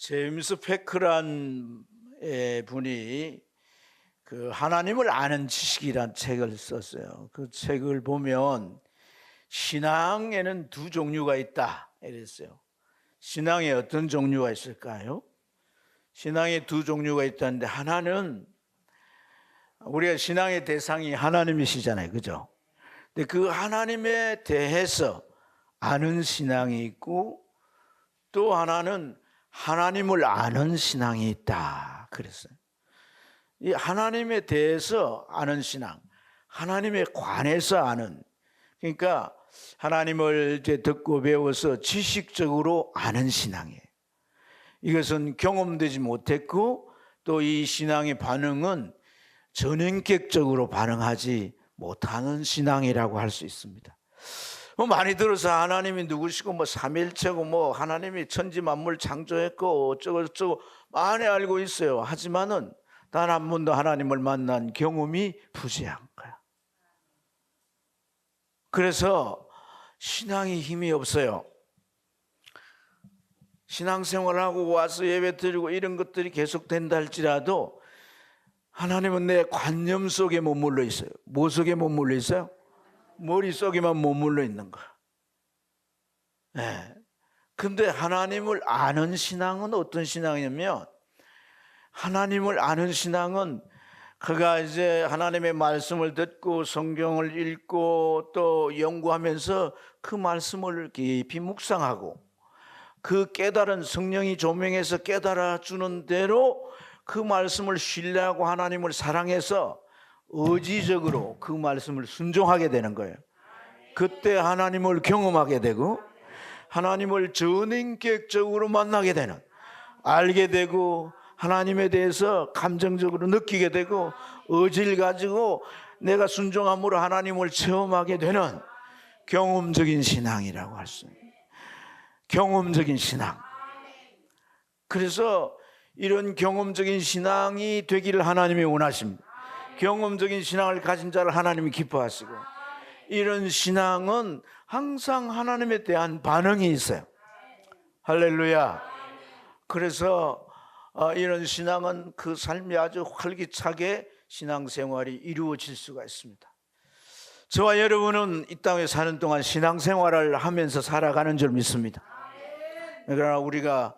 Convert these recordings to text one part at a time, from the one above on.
제임스 패크란 분이 그 하나님을 아는 지식이란 책을 썼어요. 그 책을 보면 신앙에는 두 종류가 있다 이랬어요. 신앙에 어떤 종류가 있을까요? 신앙에 두 종류가 있다는데, 하나는 우리가 신앙의 대상이 하나님이시잖아요, 그죠? 근데 그 하나님에 대해서 아는 신앙이 있고, 또 하나는 하나님을 아는 신앙이 있다 그랬어요. 이 하나님에 대해서 아는 신앙, 하나님에 관해서 아는, 그러니까 하나님을 이제 듣고 배워서 지식적으로 아는 신앙이에요. 이것은 경험되지 못했고, 또 이 신앙의 반응은 전인격적으로 반응하지 못하는 신앙이라고 할 수 있습니다. 많이 들어서 하나님이 누구시고 삼일체고 하나님이 천지 만물 창조했고 어쩌고 많이 알고 있어요. 하지만은 단 한 번도 하나님을 만난 경험이 부재한 거야. 그래서 신앙이 힘이 없어요. 신앙생활하고 와서 예배 드리고 이런 것들이 계속된다 할지라도 하나님은 내 관념 속에 머물러 있어요. 뭐 속에 머물러 있어요? 머릿속에만 머물러 있는 거야. 네. 근데 하나님을 아는 신앙은 어떤 신앙이냐면, 하나님을 아는 신앙은 그가 이제 하나님의 말씀을 듣고 성경을 읽고 또 연구하면서 그 말씀을 깊이 묵상하고, 그 깨달은 성령이 조명해서 깨달아 주는 대로 그 말씀을 신뢰하고 하나님을 사랑해서 의지적으로 그 말씀을 순종하게 되는 거예요. 그때 하나님을 경험하게 되고 하나님을 전인격적으로 만나게 되는, 알게 되고 하나님에 대해서 감정적으로 느끼게 되고 의지를 가지고 내가 순종함으로 하나님을 체험하게 되는 경험적인 신앙이라고 할 수 있습니다. 경험적인 신앙. 그래서 이런 경험적인 신앙이 되기를 하나님이 원하십니다. 경험적인 신앙을 가진 자를 하나님이 기뻐하시고, 이런 신앙은 항상 하나님에 대한 반응이 있어요. 할렐루야. 그래서 이런 신앙은 그 삶이 아주 활기차게 신앙생활이 이루어질 수가 있습니다. 저와 여러분은 이 땅에 사는 동안 신앙생활을 하면서 살아가는 줄 믿습니다. 그러나 우리가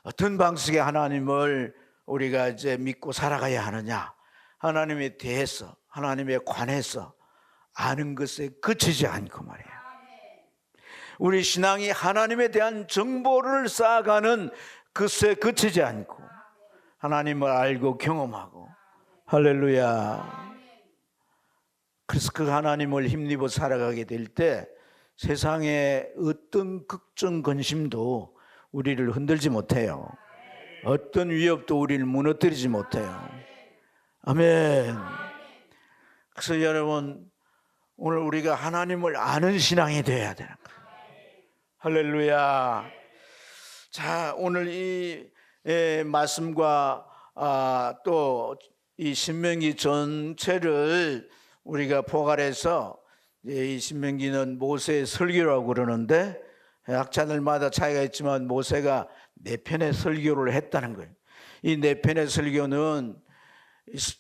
어떤 방식의 하나님을 우리가 이제 믿고 살아가야 하느냐, 하나님에 대해서, 하나님에 관해서 아는 것에 그치지 않고 말이에요. 우리 신앙이 하나님에 대한 정보를 쌓아가는 것에 그치지 않고 하나님을 알고 경험하고, 할렐루야. 그래서 그 하나님을 힘입어 살아가게 될 때 세상의 어떤 걱정 근심도 우리를 흔들지 못해요. 어떤 위협도 우리를 무너뜨리지 못해요. 아멘. 그래서 여러분, 오늘 우리가 하나님을 아는 신앙이 되어야 되는 거예요. 할렐루야. 자, 오늘 이 말씀과 또 이 신명기 전체를 우리가 포괄해서, 이 신명기는 모세의 설교라고 그러는데 학자들마다 차이가 있지만 모세가 4편의 설교를 했다는 거예요. 이 4편의 설교는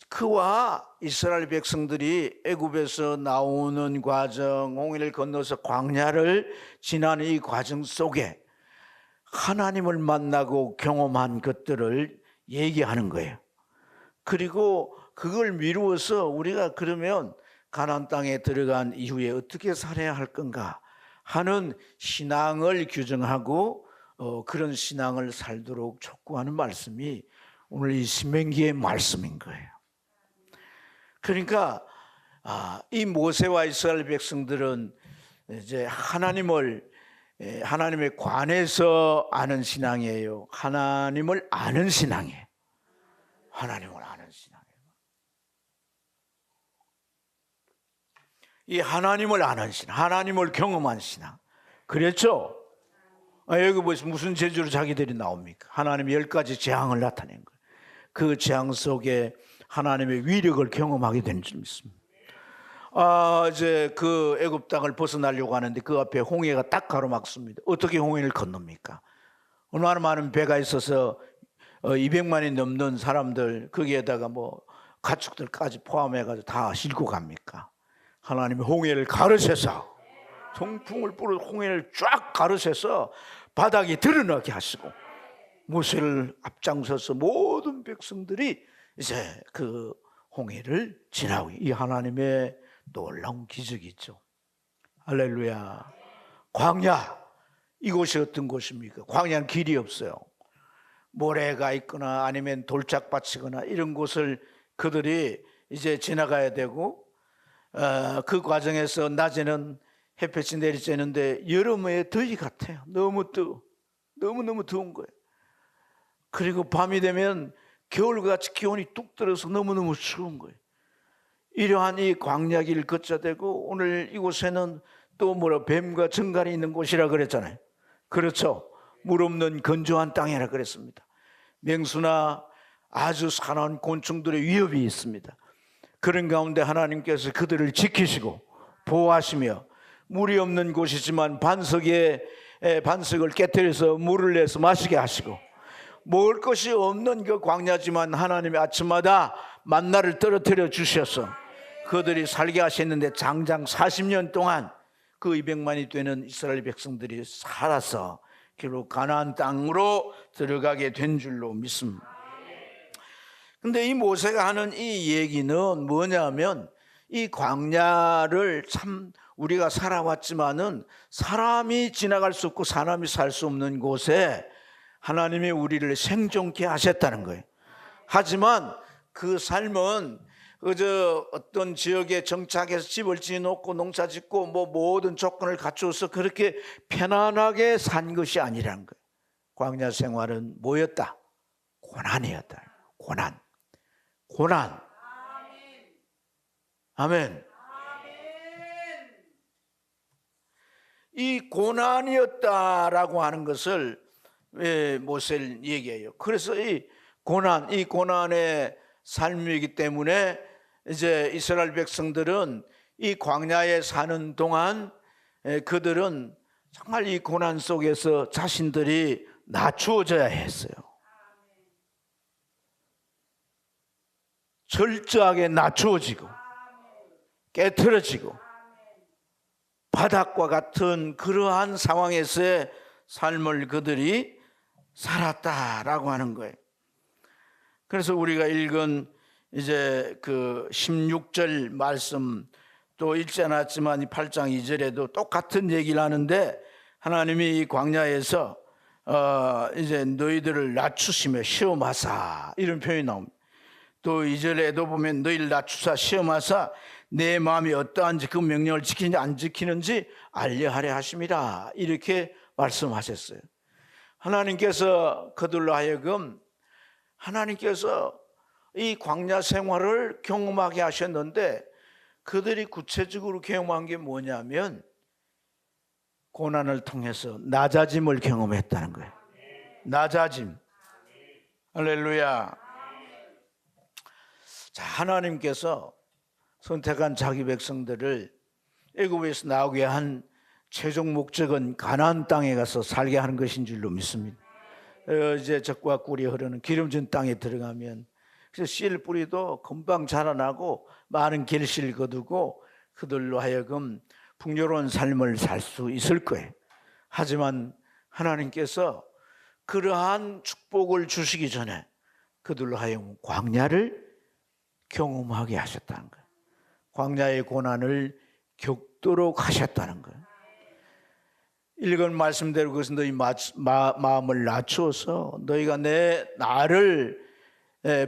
그와 이스라엘 백성들이 애굽에서 나오는 과정, 홍해를 건너서 광야를 지나는 이 과정 속에 하나님을 만나고 경험한 것들을 얘기하는 거예요. 그리고 그걸 미루어서 우리가 그러면 가나안 땅에 들어간 이후에 어떻게 살아야 할 건가 하는 신앙을 규정하고 그런 신앙을 살도록 촉구하는 말씀이 오늘 이 신명기의 말씀인 거예요. 그러니까 이 모세와 이스라엘 백성들은 이제 하나님에 관해서 아는 신앙이에요. 하나님을 아는 신앙이에요. 하나님을 아는 신앙이에요. 이 하나님을 아는 신앙, 하나님을 경험한 신앙. 그랬죠? 여기 보시면 무슨 재주로 자기들이 나옵니까? 하나님 10가지 재앙을 나타낸 거예요. 그 재앙 속에 하나님의 위력을 경험하게 되는 줄 믿습니다. 이제 그 애굽 땅을 벗어나려고 하는데 그 앞에 홍해가 딱 가로막습니다. 어떻게 홍해를 건넙니까? 얼마나 많은 배가 있어서 200만이 넘는 사람들, 거기에다가 뭐 가축들까지 포함해가지고 다 싣고 갑니까? 하나님이 홍해를 가르셔서, 통풍을 불어 홍해를 쫙 가르셔서 바닥이 드러나게 하시고, 모세를 앞장서서 모든 백성들이 이제 그 홍해를 지나고, 이 하나님의 놀라운 기적이 있죠. 할렐루야. 광야, 이곳이 어떤 곳입니까? 광야는 길이 없어요. 모래가 있거나 아니면 돌짝밭이거나 이런 곳을 그들이 이제 지나가야 되고, 그 과정에서 낮에는 햇볕이 내리쬐는데 여름의 더위 같아요. 너무 너무너무 더운 거예요. 그리고 밤이 되면 겨울같이 기온이 뚝 떨어서 너무너무 추운 거예요. 이러한 이 광야길을 걷자 되고, 오늘 이곳에는 또 뱀과 정갈이 있는 곳이라 그랬잖아요. 그렇죠. 물 없는 건조한 땅이라 그랬습니다. 맹수나 아주 사나운 곤충들의 위협이 있습니다. 그런 가운데 하나님께서 그들을 지키시고 보호하시며, 물이 없는 곳이지만 반석을 깨뜨려서 물을 내서 마시게 하시고, 먹을 것이 없는 그 광야지만 하나님이 아침마다 만나를 떨어뜨려 주셔서 그들이 살게 하셨는데, 장장 40년 동안 그 200만이 되는 이스라엘 백성들이 살아서 결국 가나안 땅으로 들어가게 된 줄로 믿습니다. 근데 이 모세가 하는 이 얘기는 뭐냐면, 이 광야를 참 우리가 살아왔지만은 사람이 지나갈 수 없고 사람이 살 수 없는 곳에 하나님이 우리를 생존케 하셨다는 거예요. 하지만 그 삶은 그저 어떤 지역에 정착해서 집을 지어놓고 농사 짓고 뭐 모든 조건을 갖추어서 그렇게 편안하게 산 것이 아니라는 거예요. 광야 생활은 뭐였다? 고난이었다. 고난. 아멘. 이 고난이었다라고 하는 것을 모세를 얘기해요. 그래서 이 고난의 삶이기 때문에 이제 이스라엘 백성들은 이 광야에 사는 동안 그들은 정말 이 고난 속에서 자신들이 낮추어져야 했어요. 철저하게 낮추어지고 깨트려지고 바닥과 같은 그러한 상황에서의 삶을 그들이 살았다라고 하는 거예요. 그래서 우리가 읽은 이제 그 16절 말씀 또 읽지 않았지만 이 8장 2절에도 똑같은 얘기를 하는데, 하나님이 이 광야에서 이제 너희들을 낮추시며 시험하사, 이런 표현이 나옵니다. 또 2절에도 보면 너희를 낮추사 시험하사 내 마음이 어떠한지 그 명령을 지키는지 안 지키는지 알려하려 하심이라, 이렇게 말씀하셨어요. 하나님께서 그들로 하여금, 하나님께서 이 광야 생활을 경험하게 하셨는데, 그들이 구체적으로 경험한 게 뭐냐면 고난을 통해서 낮아짐을 경험했다는 거예요. 낮아짐. 할렐루야. 자, 하나님께서 선택한 자기 백성들을 애굽에서 나오게 한 최종 목적은 가나안 땅에 가서 살게 하는 것인 줄로 믿습니다. 이제 젖과 꿀이 흐르는 기름진 땅에 들어가면 그래서 씨 뿌리도 금방 자라나고 많은 결실을 거두고 그들로 하여금 풍요로운 삶을 살 수 있을 거예요. 하지만 하나님께서 그러한 축복을 주시기 전에 그들로 하여금 광야를 경험하게 하셨다는 거예요. 광야의 고난을 겪도록 하셨다는 거예요. 읽은 말씀대로 그것은 너희 마음을 낮추어서 너희가 나를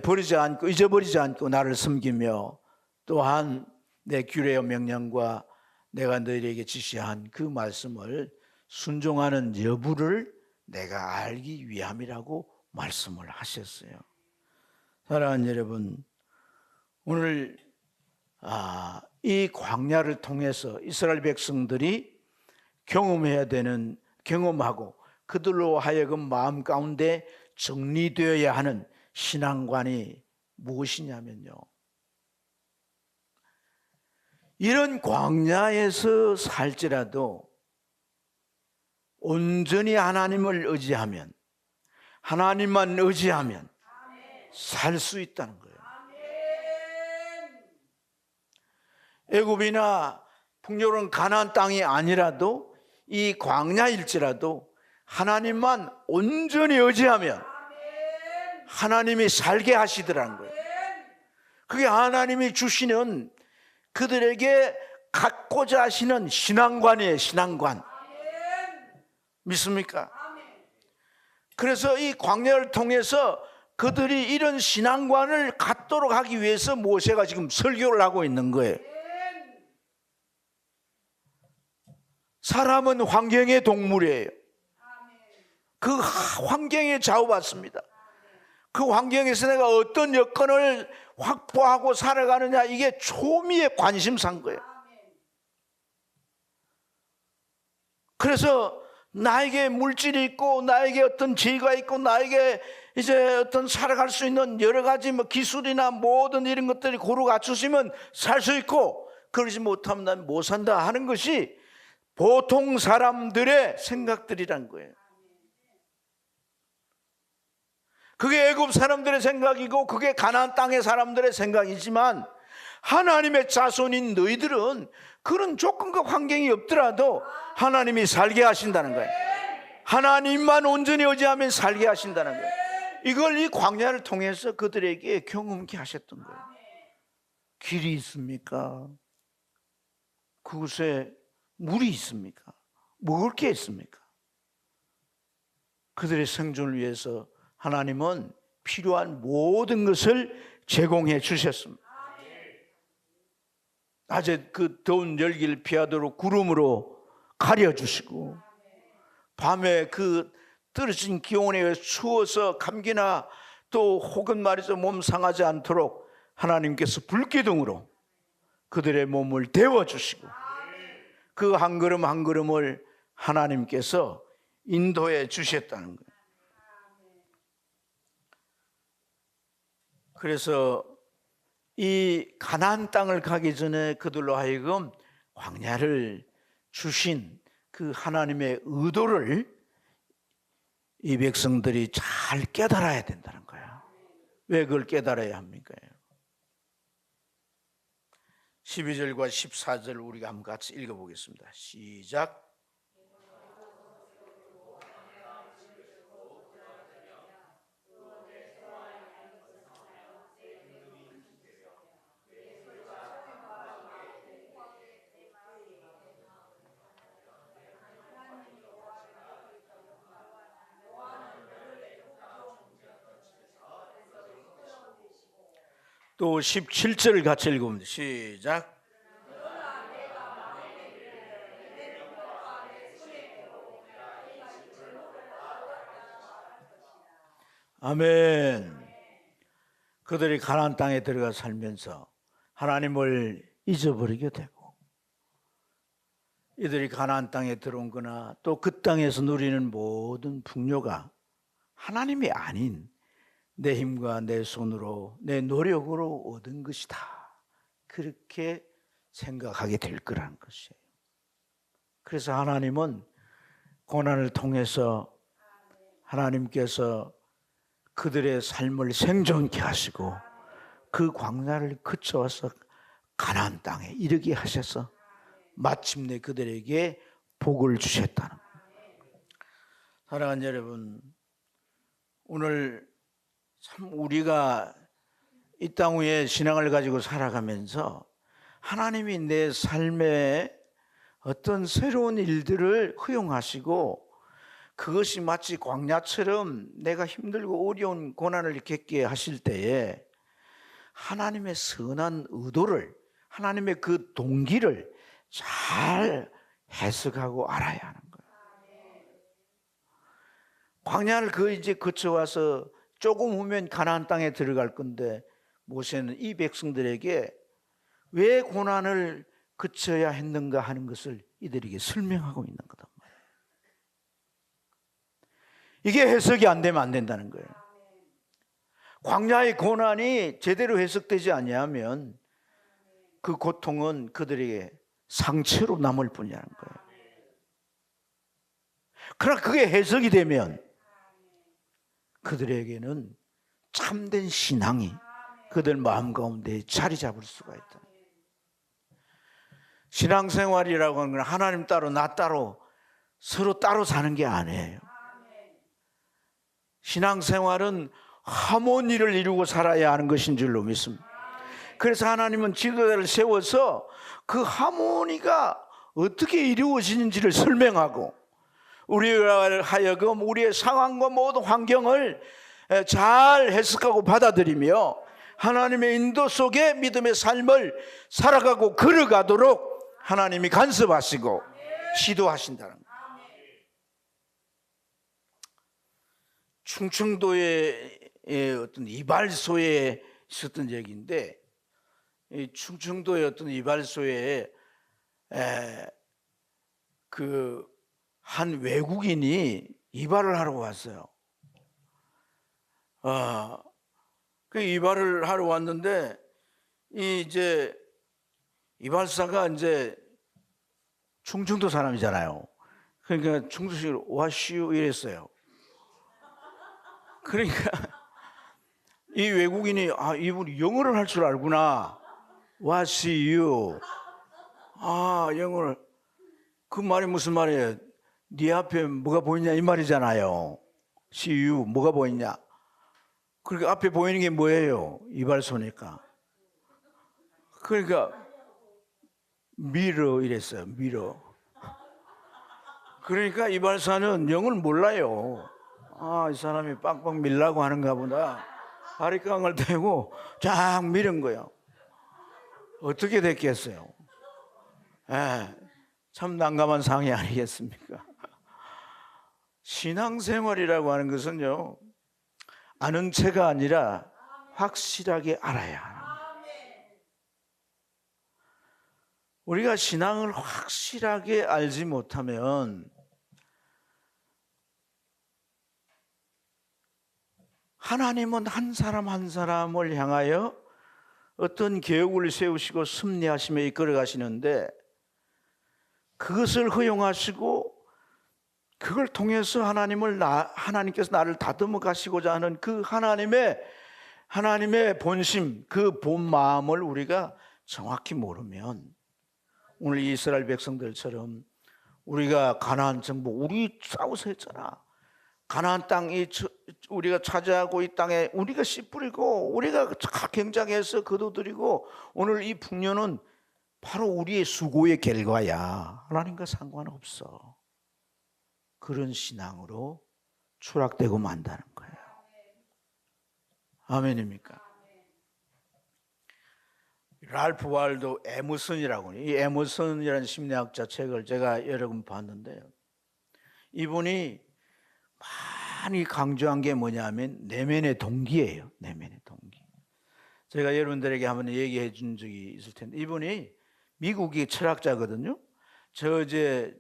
버리지 않고 잊어버리지 않고 나를 섬기며, 또한 내 규례와 명령과 내가 너희에게 지시한 그 말씀을 순종하는 여부를 내가 알기 위함이라고 말씀을 하셨어요. 사랑하는 여러분, 오늘 이 광야를 통해서 이스라엘 백성들이 경험하고 그들로 하여금 마음 가운데 정리되어야 하는 신앙관이 무엇이냐면요, 이런 광야에서 살지라도 온전히 하나님을 의지하면, 하나님만 의지하면 살 수 있다는 거예요. 애굽이나 북유럽은 가나안 땅이 아니라도 이 광야일지라도 하나님만 온전히 의지하면 하나님이 살게 하시더라는 거예요. 그게 하나님이 주시는 그들에게 갖고자 하시는 신앙관이에요. 신앙관. 믿습니까? 그래서 이 광야를 통해서 그들이 이런 신앙관을 갖도록 하기 위해서 모세가 지금 설교를 하고 있는 거예요. 사람은 환경의 동물이에요. 그 환경에 좌우받습니다. 그 환경에서 내가 어떤 여건을 확보하고 살아가느냐, 이게 초미의 관심사인 거예요. 그래서 나에게 물질이 있고 나에게 어떤 지혜가 있고 나에게 이제 어떤 살아갈 수 있는 여러 가지 기술이나 모든 이런 것들이 고루 갖추시면 살 수 있고, 그러지 못하면 난 못 산다 하는 것이 보통 사람들의 생각들이란 거예요. 그게 애굽 사람들의 생각이고 그게 가나안 땅의 사람들의 생각이지만, 하나님의 자손인 너희들은 그런 조건과 환경이 없더라도 하나님이 살게 하신다는 거예요. 하나님만 온전히 의지하면 살게 하신다는 거예요. 이걸 이 광야를 통해서 그들에게 경험케 하셨던 거예요. 길이 있습니까? 그곳에 물이 있습니까? 먹을 게 있습니까? 그들의 생존을 위해서 하나님은 필요한 모든 것을 제공해 주셨습니다. 낮에 그 더운 열기를 피하도록 구름으로 가려주시고, 밤에 그 떨어진 기온에 의해 추워서 감기나 또 혹은 말이죠 몸 상하지 않도록 하나님께서 불기둥으로 그들의 몸을 데워주시고, 그 한 걸음 한 걸음을 하나님께서 인도해 주셨다는 거예요. 그래서 이 가나안 땅을 가기 전에 그들로 하여금 광야를 주신 그 하나님의 의도를 이 백성들이 잘 깨달아야 된다는 거예요. 왜 그걸 깨달아야 합니까? 12절과 14절 우리가 한번 같이 읽어보겠습니다. 시작. 또 17절을 같이 읽으면 시작. 아멘. 그들이 가나안 땅에 들어가 살면서 하나님을 잊어버리게 되고, 이들이 가나안 땅에 들어온 거나 또 그 땅에서 누리는 모든 풍요가 하나님이 아닌 내 힘과 내 손으로 내 노력으로 얻은 것이다, 그렇게 생각하게 될 거라는 것이에요. 그래서 하나님은 고난을 통해서 하나님께서 그들의 삶을 생존케 하시고 그 광야를 거쳐와서 가나안 땅에 이르게 하셔서 마침내 그들에게 복을 주셨다는 거예요. 사랑하는 여러분, 오늘 참 우리가 이 땅 위에 신앙을 가지고 살아가면서 하나님이 내 삶에 어떤 새로운 일들을 허용하시고 그것이 마치 광야처럼 내가 힘들고 어려운 고난을 겪게 하실 때에 하나님의 선한 의도를, 하나님의 그 동기를 잘 해석하고 알아야 하는 거예요. 광야를 이제 거쳐와서 조금 후면 가나안 땅에 들어갈 건데, 모세는 이 백성들에게 왜 고난을 거쳐야 했는가 하는 것을 이들에게 설명하고 있는 거다. 이게 해석이 안 되면 안 된다는 거예요. 광야의 고난이 제대로 해석되지 아니하면 그 고통은 그들에게 상처로 남을 뿐이라는 거예요. 그러나 그게 해석이 되면 그들에게는 참된 신앙이 그들 마음 가운데 자리 잡을 수가 있다. 신앙생활이라고 하는 건 하나님 따로 나 따로 서로 따로 사는 게 아니에요. 신앙생활은 하모니를 이루고 살아야 하는 것인 줄로 믿습니다. 그래서 하나님은 지도자를 세워서 그 하모니가 어떻게 이루어지는지를 설명하고 우리가 하여금 우리의 상황과 모든 환경을 잘 해석하고 받아들이며 하나님의 인도 속에 믿음의 삶을 살아가고 걸어가도록 하나님이 간섭하시고 지도하신다는 거예요. 충청도의 어떤 이발소에 있었던 얘기인데, 이 충청도의 어떤 이발소에 그 한 외국인이 이발을 하러 왔어요. 그 이발을 하러 왔는데 이제 이발사가 이제 충청도 사람이잖아요. 그러니까 충청도식으로 와시오 이랬어요. 그러니까 이 외국인이 이분이 영어를 할 줄 알구나. 와시오. 영어를. 그 말이 무슨 말이에요? 네 앞에 뭐가 보이냐 이 말이잖아요. 시유 뭐가 보이냐. 그러니까 앞에 보이는 게 뭐예요? 이발소니까. 그러니까 미러 이랬어요. 미러. 그러니까 이발사는 영어를 몰라요. 이 사람이 빵빵 밀라고 하는가 보다. 바리깡을 대고 쫙 밀은 거예요. 어떻게 됐겠어요? 참 난감한 상황이 아니겠습니까? 신앙생활이라고 하는 것은요, 아는 체가 아니라 확실하게 알아야 합니다. 우리가 신앙을 확실하게 알지 못하면 하나님은 한 사람 한 사람을 향하여 어떤 계획을 세우시고 섭리하시며 이끌어 가시는데 그것을 허용하시고 그걸 통해서 하나님께서 나를 다듬어 가시고자 하는 그 하나님의 본심, 그 본 마음을 우리가 정확히 모르면 오늘 이스라엘 백성들처럼 우리가 가나안 정복, 우리 싸워서 했잖아. 가나안 땅이 우리가 차지하고 이 땅에 우리가 씨 뿌리고 우리가 경작해서 거두드리고 오늘 이 풍년은 바로 우리의 수고의 결과야. 하나님과 상관없어. 그런 신앙으로 추락되고 만다는 거예요. 아멘입니까? 랄프 waldo 에머슨이라고 해요. 이 에머슨이라는 심리학자 책을 제가 여러 번 봤는데요. 이분이 많이 강조한 게 뭐냐면 내면의 동기예요. 내면의 동기. 제가 여러분들에게 한번 얘기해 준 적이 있을 텐데 이분이 미국의 철학자거든요. 제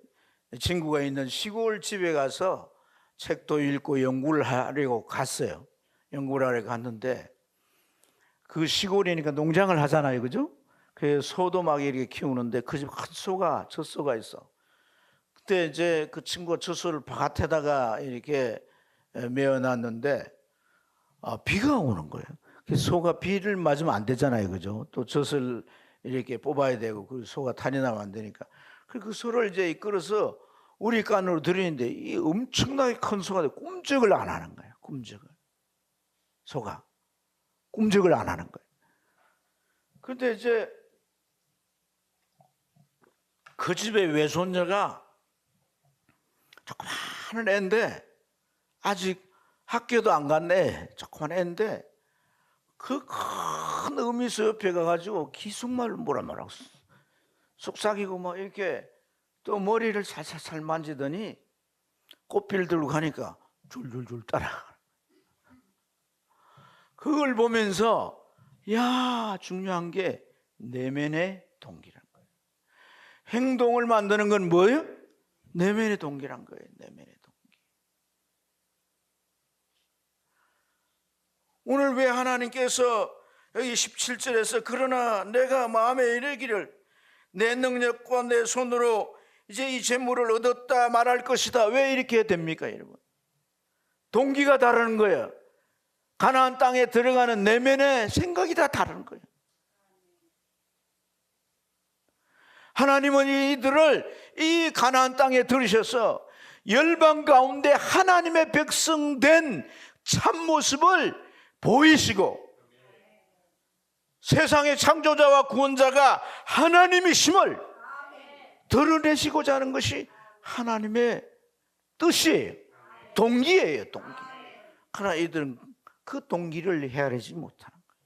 친구가 있는 시골 집에 가서 책도 읽고 연구를 하려고 갔어요. 연구를 하러 갔는데 그 시골이니까 농장을 하잖아요. 그죠? 그 소도 막 이렇게 키우는데 그 집 큰 소가 젖소가 있어. 그때 이제 그 친구가 젖소를 바깥에다가 이렇게 메어놨는데 비가 오는 거예요. 소가 비를 맞으면 안 되잖아요. 그죠? 또 젖을 이렇게 뽑아야 되고 그 소가 탈이 나면 안 되니까. 그 소를 이제 이끌어서 우리 간으로 들이는데 이 엄청나게 큰 소가 꿈쩍을 안 하는 거예요. 꿈쩍을. 소가 꿈쩍을 안 하는 거예요. 그런데 이제 그 집의 외손녀가 조그마한 애인데 아직 학교도 안 갔네. 조그만 애인데 그 큰 어미소 옆에 가가지고 기숙말을 뭐라고 속삭이고 막 이렇게 또 머리를 살살살 만지더니 꽃필 들고 가니까 줄줄줄 따라가. 그걸 보면서 야 중요한 게 내면의 동기라는 거예요. 행동을 만드는 건 뭐예요? 내면의 동기란 거예요. 내면의 동기. 오늘 왜 하나님께서 여기 17절에서 그러나 내가 마음에 이르기를 내 능력과 내 손으로 이제 이 재물을 얻었다 말할 것이다. 왜 이렇게 됩니까 여러분? 동기가 다르는 거예요. 가나안 땅에 들어가는 내면의 생각이 다 다른 거예요. 하나님은 이들을 이 가나안 땅에 들으셔서 열방 가운데 하나님의 백성 된 참모습을 보이시고, 세상의 창조자와 구원자가 하나님이심을 드러내시고자 하는 것이 하나님의 뜻이에요. 동기예요, 동기. 그러나 이들은 그 동기를 헤아리지 못하는 거예요.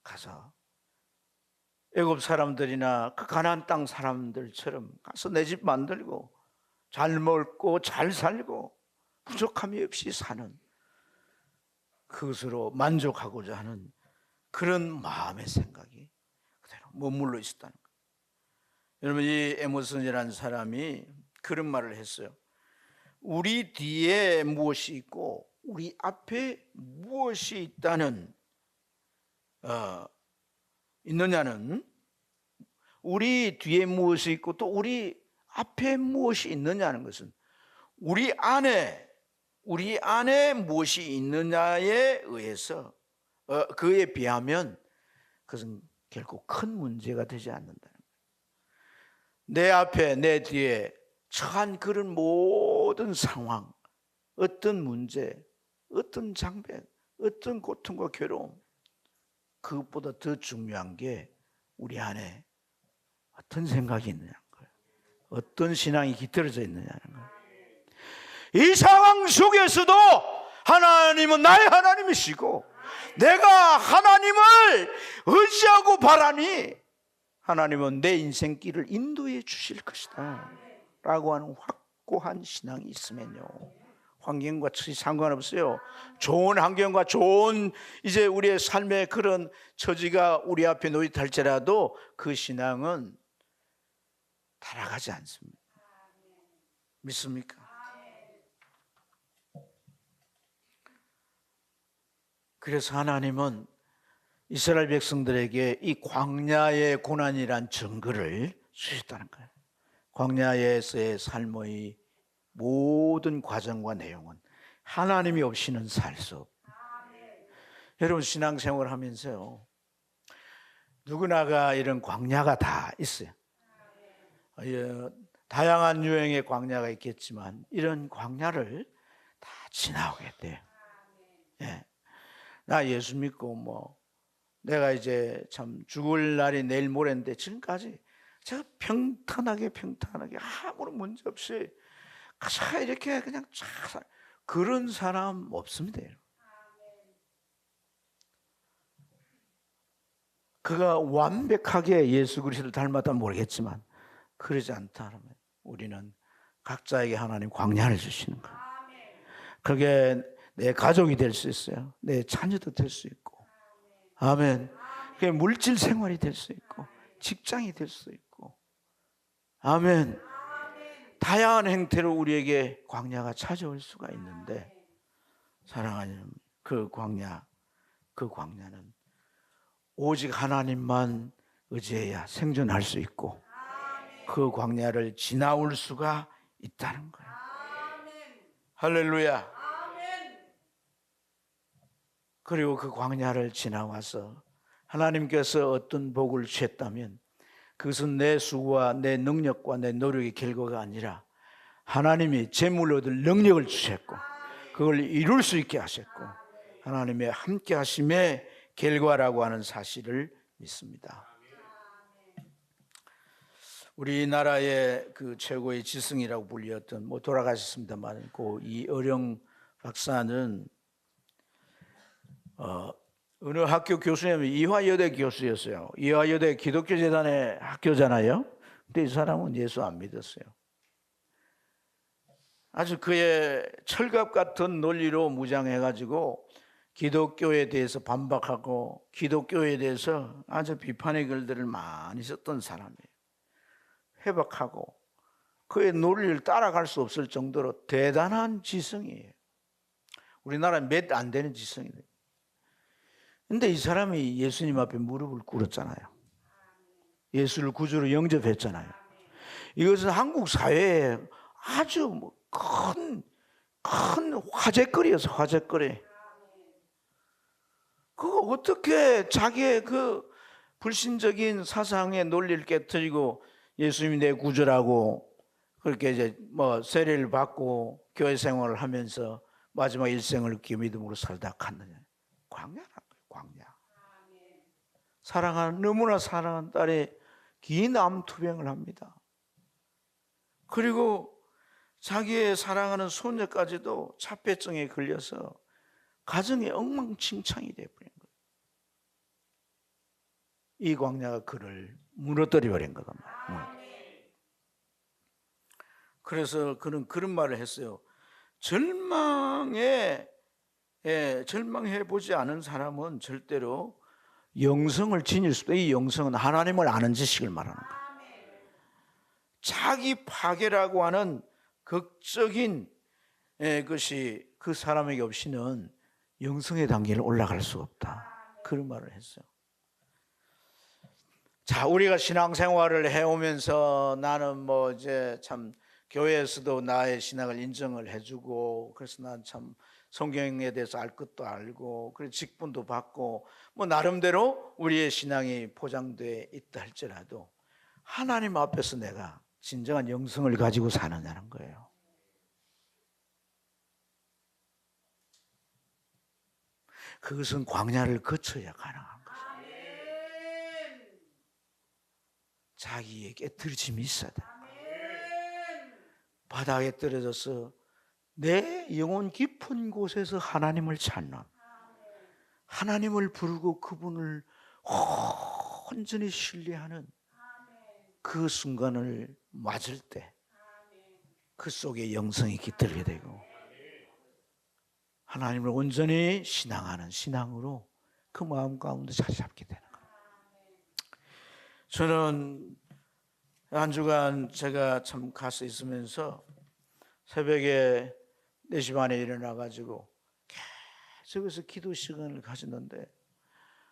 가서 애굽 사람들이나 그 가나안 땅 사람들처럼 가서 내 집 만들고 잘 먹고 잘 살고 부족함이 없이 사는, 그것으로 만족하고자 하는 그런 마음의 생각이 그대로 머물러 있었다는 거예요. 여러분, 이 에머슨이라는 사람이 그런 말을 했어요. 우리 뒤에 무엇이 있고 우리 앞에 무엇이 있느냐는, 우리 뒤에 무엇이 있고 또 우리 앞에 무엇이 있느냐는 것은 우리 안에 무엇이 있느냐에 의해서, 그에 비하면 그것은 결코 큰 문제가 되지 않는다는 거예요. 내 앞에 내 뒤에 처한 그런 모든 상황, 어떤 문제, 어떤 장벽, 어떤 고통과 괴로움, 그것보다 더 중요한 게 우리 안에 어떤 생각이 있느냐는 거예요. 어떤 신앙이 깃들어져 있느냐는 거예요. 이 상황 속에서도 하나님은 나의 하나님이시고 내가 하나님을 의지하고 바라니 하나님은 내 인생길을 인도해 주실 것이다 라고 하는 확고한 신앙이 있으면요, 환경과 상관없어요. 좋은 환경과 좋은 이제 우리의 삶의 그런 처지가 우리 앞에 놓이다 할지라도 그 신앙은 타락하지 않습니다. 믿습니까? 그래서 하나님은 이스라엘 백성들에게 이 광야의 고난이란 증거를 주셨다는 거예요. 광야에서의 삶의 모든 과정과 내용은 하나님이 없이는 살 수 없어요. 여러분, 신앙생활 하면서요, 누구나가 이런 광야가 다 있어요. 다양한 유형의 광야가 있겠지만 이런 광야를 다 지나오게 돼요. 예. 나 예수 믿고 내가 이제 참 죽을 날이 내일 모레인데 지금까지 제가 평탄하게 아무런 문제 없이 이렇게 그냥 잘, 그런 사람 없습니다. 그가 완벽하게 예수 그리스도를 닮았다 모르겠지만 그러지 않다면 우리는 각자에게 하나님 광야를 주시는 거예요. 그게 내 가족이 될 수 있어요. 내 자녀도 될 수 있고, 아멘. 그게 물질 생활이 될 수 있고, 직장이 될 수 있고, 아멘. 다양한 형태로 우리에게 광야가 찾아올 수가 있는데, 사랑하는 그 광야는 오직 하나님만 의지해야 생존할 수 있고 그 광야를 지나올 수가 있다는 거예요. 할렐루야. 그리고 그 광야를 지나와서 하나님께서 어떤 복을 주셨다면 그것은 내 수고와 내 능력과 내 노력의 결과가 아니라 하나님이 재물을 얻을 능력을 주셨고 그걸 이룰 수 있게 하셨고 하나님의 함께 하심의 결과라고 하는 사실을 믿습니다. 우리나라의 그 최고의 지성이라고 불렸던 돌아가셨습니다만 그 이어령 박사는 어느 학교 교수냐면 이화여대 교수였어요. 이화여대 기독교재단의 학교잖아요. 근데 이 사람은 예수 안 믿었어요. 아주 그의 철갑 같은 논리로 무장해가지고 기독교에 대해서 반박하고 기독교에 대해서 아주 비판의 글들을 많이 썼던 사람이에요. 회박하고 그의 논리를 따라갈 수 없을 정도로 대단한 지성이에요. 우리나라 몇 안 되는 지성이에요. 근데 이 사람이 예수님 앞에 무릎을 꿇었잖아요. 예수를 구주로 영접했잖아요. 이것은 한국 사회에 아주 큰 큰 화제거리였어, 화제거리. 그거 어떻게 자기의 그 불신적인 사상의 논리를 깨뜨리고 예수님이 내 구주라고 그렇게 이제 뭐 세례를 받고 교회 생활을 하면서 마지막 일생을 그 믿음으로 살다 갔느냐. 광야란 거예요, 광야. 사랑하는, 너무나 사랑하는 딸이 긴 암투병을 합니다. 그리고 자기의 사랑하는 손녀까지도 자폐증에 걸려서 가정이 엉망진창이 되어버린 거예요. 이 광야가 그를 무너뜨려 버린 거다. 그래서 그는 그런 말을 했어요. 절망해 보지 않은 사람은 절대로 영성을 지닐 수도. 이 영성은 하나님을 아는 지식을 말하는 거예요. 자기 파괴라고 하는 극적인 것이 그 사람에게 없이는 영성의 단계를 올라갈 수 없다. 그런 말을 했어요. 자, 우리가 신앙생활을 해오면서 나는 뭐 이제 참 교회에서도 나의 신앙을 인정을 해주고, 그래서 난 참 성경에 대해서 알 것도 알고, 그래서 직분도 받고, 뭐 나름대로 우리의 신앙이 포장되어 있다 할지라도 하나님 앞에서 내가 진정한 영성을 가지고 사느냐는 거예요. 그것은 광야를 거쳐야 가능한 것입니다. 자기의 깨트려짐이 있어야 돼. 바닥에 떨어져서 내 영혼 깊은 곳에서 하나님을 찾는, 하나님을 부르고 그분을 온전히 신뢰하는 그 순간을 맞을 때 그 속에 영성이 깃들게 되고 하나님을 온전히 신앙하는 신앙으로 그 마음 가운데 자리 잡게 되는 거예요. 저는 한 주간 제가 참 가서 있으면서 새벽에 4시 반에 일어나가지고 계속해서 기도 시간을 가졌는데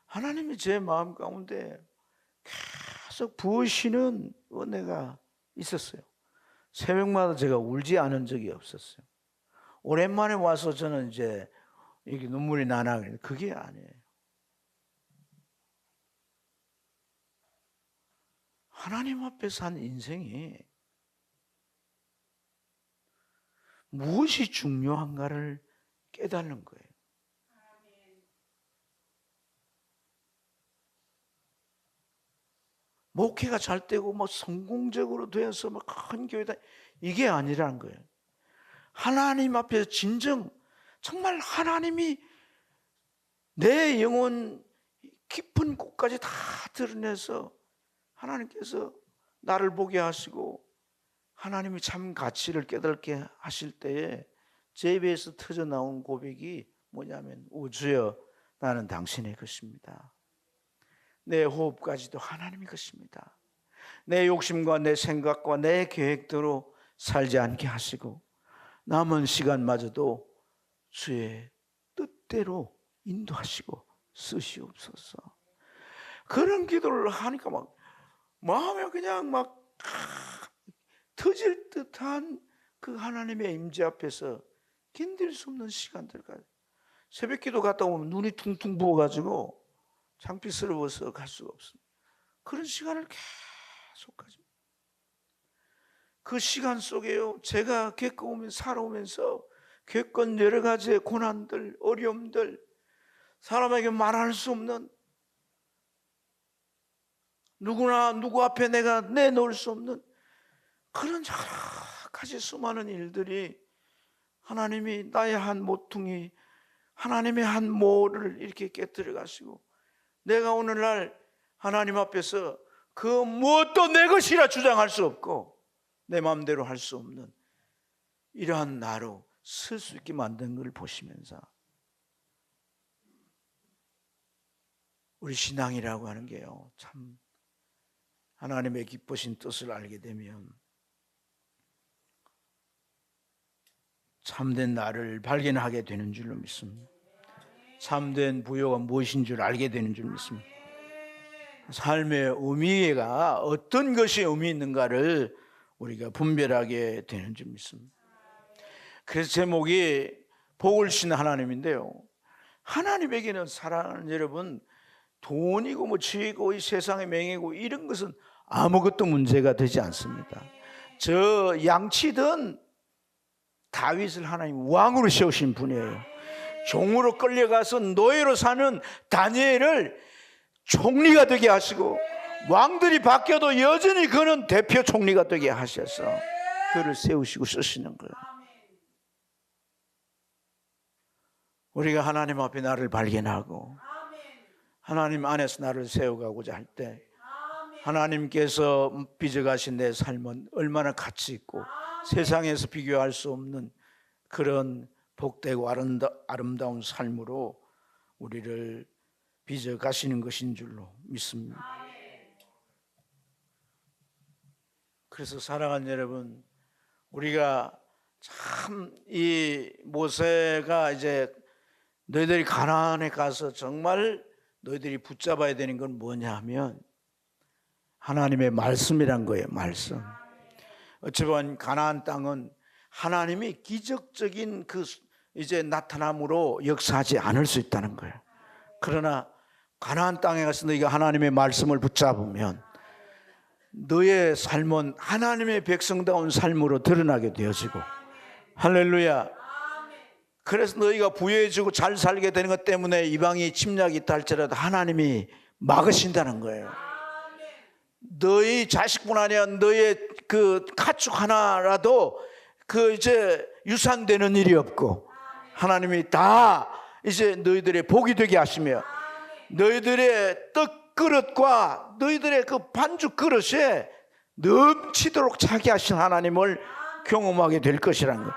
하나님이 제 마음 가운데 계속 부으시는 은혜가 있었어요. 새벽마다 제가 울지 않은 적이 없었어요. 오랜만에 와서 저는 이제 이렇게 눈물이 나나, 그게 아니에요. 하나님 앞에 산 인생이 무엇이 중요한가를 깨닫는 거예요. 목회가 잘 되고 뭐 성공적으로 되어서 막 큰 교회다, 이게 아니라는 거예요. 하나님 앞에서 진정 정말 하나님이 내 영혼 깊은 곳까지 다 드러내서 하나님께서 나를 보게 하시고 하나님이 참 가치를 깨닫게 하실 때에 제 입에서 터져 나온 고백이 뭐냐면, 우주여 나는 당신의 것입니다. 내 호흡까지도 하나님의 것입니다. 내 욕심과 내 생각과 내 계획대로 살지 않게 하시고 남은 시간마저도 주의 뜻대로 인도하시고 쓰시옵소서. 그런 기도를 하니까 막 마음에 그냥 막 터질 듯한 그 하나님의 임재 앞에서 견딜 수 없는 시간들까지, 새벽 기도 갔다 오면 눈이 퉁퉁 부어가지고 창피스러워서 갈 수가 없습니다. 그런 시간을 계속 가집니다. 그 시간 속에요, 제가 살아오면서 겪은 여러 가지의 고난들, 어려움들, 사람에게 말할 수 없는, 누구 앞에 내가 내놓을 수 없는 그런 여러 가지 수많은 일들이 하나님이 나의 한 모퉁이, 하나님의 한 모를 이렇게 깨뜨려 가시고 내가 오늘날 하나님 앞에서 그 무엇도 내 것이라 주장할 수 없고 내 마음대로 할 수 없는 이러한 나로 설 수 있게 만든 걸 보시면서 우리 신앙이라고 하는 게요, 참 하나님의 기쁘신 뜻을 알게 되면 참된 나를 발견하게 되는 줄로 믿습니다. 참된 부요가 무엇인 줄 알게 되는 줄 믿습니다. 삶의 의미가 어떤 것이 의미 있는가를 우리가 분별하게 되는 줄 믿습니다. 그래서 제목이 복을 주신 하나님인데요. 하나님에게는 사랑하는 여러분, 돈이고 뭐 지위고 이 세상의 명예고 이런 것은 아무것도 문제가 되지 않습니다. 저 양치든 다윗을 하나님 왕으로 세우신 분이에요. 종으로 끌려가서 노예로 사는 다니엘을 총리가 되게 하시고, 왕들이 바뀌어도 여전히 그는 대표 총리가 되게 하셔서 그를 세우시고 쓰시는 거예요. 우리가 하나님 앞에 나를 발견하고 하나님 안에서 나를 세워가고자 할 때, 하나님께서 빚어가신 내 삶은 얼마나 가치 있고 세상에서 비교할 수 없는 그런 복되고 아름다운 삶으로 우리를 빚어가시는 것인 줄로 믿습니다. 그래서 사랑하는 여러분, 우리가 참 이 모세가 이제 너희들이 가나안에 가서 정말 너희들이 붙잡아야 되는 건 뭐냐 하면 하나님의 말씀이란 거예요. 말씀. 어찌 보면 가나안 땅은 하나님이 기적적인 그 이제 나타남으로 역사하지 않을 수 있다는 거예요. 그러나 가나안 땅에 가서 너희가 하나님의 말씀을 붙잡으면 너의 삶은 하나님의 백성다운 삶으로 드러나게 되어지고, 할렐루야. 그래서 너희가 부유해지고 잘 살게 되는 것 때문에 이방이 침략이 있다 할지라도 하나님이 막으신다는 거예요. 너희 자식뿐 아니라 너의 그 가축 하나라도 그 이제 유산되는 일이 없고, 하나님이 다 이제 너희들의 복이 되게 하시며, 너희들의 떡 그릇과 너희들의 그 반죽 그릇에 넘치도록 차게 하신 하나님을 경험하게 될 것이라는 거예요.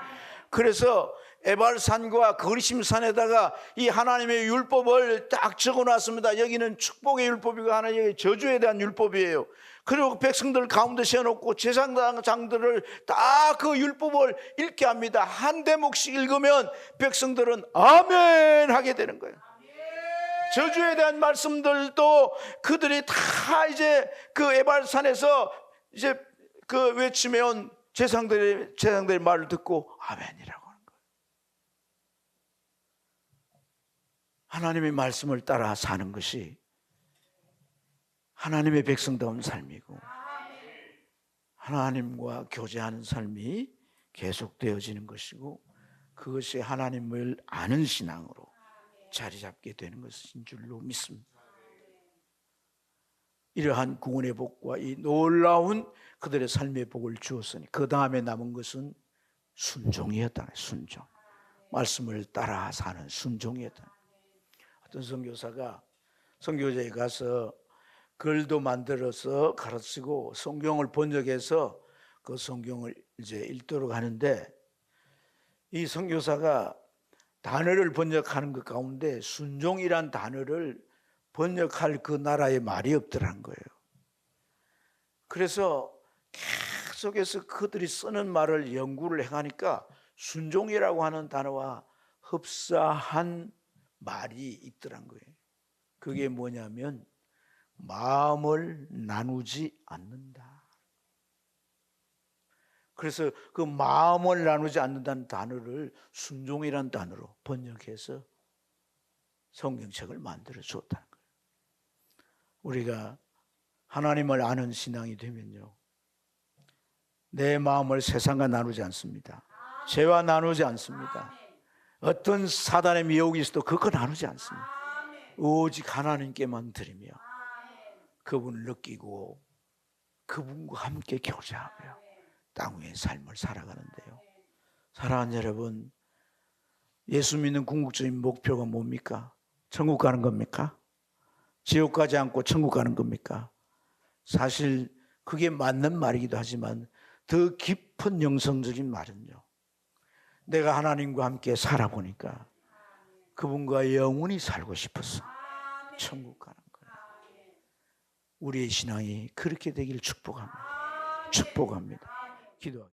그래서 에발산과 거리심산에다가 이 하나님의 율법을 딱 적어놨습니다. 여기는 축복의 율법이고 하나님의 저주에 대한 율법이에요. 그리고 백성들 가운데 세워놓고 제사장들을 다 그 율법을 읽게 합니다. 한 대목씩 읽으면 백성들은 아멘 하게 되는 거예요. 저주에 대한 말씀들도 그들이 다 이제 그 에발산에서 이제 그 외치면 제사장들의 말을 듣고 아멘이라고 하는 거예요. 하나님의 말씀을 따라 사는 것이 하나님의 백성다운 삶이고, 하나님과 교제하는 삶이 계속되어지는 것이고, 그것이 하나님을 아는 신앙으로 자리 잡게 되는 것인 줄로 믿습니다. 이러한 구원의 복과 이 놀라운 그들의 삶의 복을 주었으니 그 다음에 남은 것은 순종이었다. 순종. 말씀을 따라 사는 순종이었다. 어떤 선교사가 선교제에 가서 글도 만들어서 가르치고 성경을 번역해서 그 성경을 이제 읽도록 하는데, 이 선교사가 단어를 번역하는 것 가운데 순종이란 단어를 번역할 그 나라의 말이 없더란 거예요. 그래서 계속해서 그들이 쓰는 말을 연구를 해가니까 순종이라고 하는 단어와 흡사한 말이 있더란 거예요. 그게 뭐냐면 마음을 나누지 않는다. 그래서 그 마음을 나누지 않는다는 단어를 순종이라는 단어로 번역해서 성경책을 만들어 주었다는 거예요. 우리가 하나님을 아는 신앙이 되면요, 내 마음을 세상과 나누지 않습니다. 죄와 나누지 않습니다. 어떤 사단의 미혹이 있어도 그거 나누지 않습니다. 오직 하나님께만 드리며 그분을 느끼고 그분과 함께 교제하며 땅 위의 삶을 살아가는데요, 사랑하는 여러분, 예수 믿는 궁극적인 목표가 뭡니까? 천국 가는 겁니까? 지옥 가지 않고 천국 가는 겁니까? 사실 그게 맞는 말이기도 하지만 더 깊은 영성적인 말은요, 내가 하나님과 함께 살아보니까 그분과 영원히 살고 싶어서 천국 가는 거예요. 우리의 신앙이 그렇게 되기를 축복합니다. 축복합니다. 기도합니다.